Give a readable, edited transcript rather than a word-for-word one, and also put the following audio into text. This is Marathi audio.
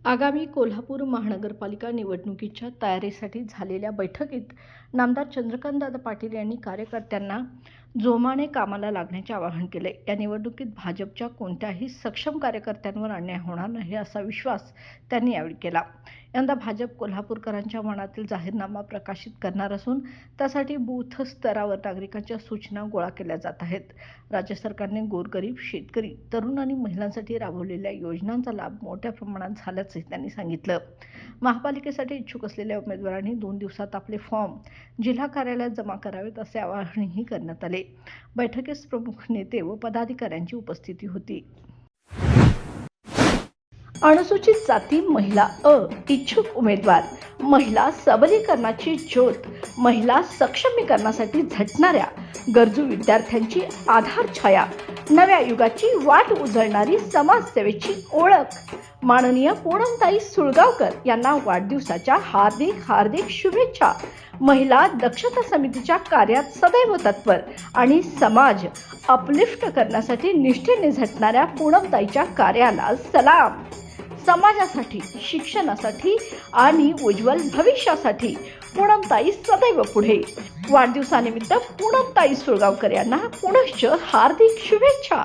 आगामी कोल्हापूर महानगरपालिका निवडणुकीच्या तयारीसाठी झालेल्या बैठकीत नामदार चंद्रकांतदादा पाटील यांनी कार्यकर्त्यांना जोमाने कामाला लागण्याचे आवाहन केले. या निवडणुकीत भाजपच्या कोणत्याही सक्षम कार्यकर्त्यांवर अन्याय होणार नाही असा विश्वास त्यांनी यावेळी केला. यंदा भाजप कोल्हापूरकरांच्या मनातील जाहीरनामा प्रकाशित करणार असून त्यासाठी बूथ स्तरावर नागरिकांच्या सूचना गोळा केल्या जात आहेत. राज्य सरकारने गोरगरीब, शेतकरी, तरुण आणि महिलांसाठी राबवलेल्या योजनांचा लाभ मोठ्या प्रमाणात झाल्याचे त्यांनी सांगितलं. महापालिकेसाठी इच्छुक असलेल्या उमेदवारांनी 2 दिवसात आपले फॉर्म जिल्हा कार्यालयात जमा करावेत असे आवाहनही करण्यात आले. बैठकीस प्रमुख नेते व पदाधिकाऱ्यांची उपस्थिती होती. अनुसूचित जाती महिला इच्छुक उमेदवार, महिला सबलीकरणाची ज्योत, महिला सक्षमीकरणासाठी झटणाऱ्या गरजू विद्यार्थ्यांची आधार छाया, नव्या युगाची वाट उजळणारी समाजसेवेची ओळख माननीय पूनमताई सुळगावकर यांना वाढदिवसाच्या हार्दिक शुभेच्छा. महिला दक्षता समितीच्या कार्यात सदैव तत्पर आणि समाज अपलिफ्ट करण्यासाठी निष्ठेने झटणाऱ्या पूनमताईच्या कार्याला सलाम. समाजासाठी, शिक्षणासाठी आणि उज्ज्वल भविष्यासाठी पूनमताई सदैव पुढे. वाढदिवसानिमित्त पूनमताई सुळगावकर यांना पुनश्च हार्दिक शुभेच्छा.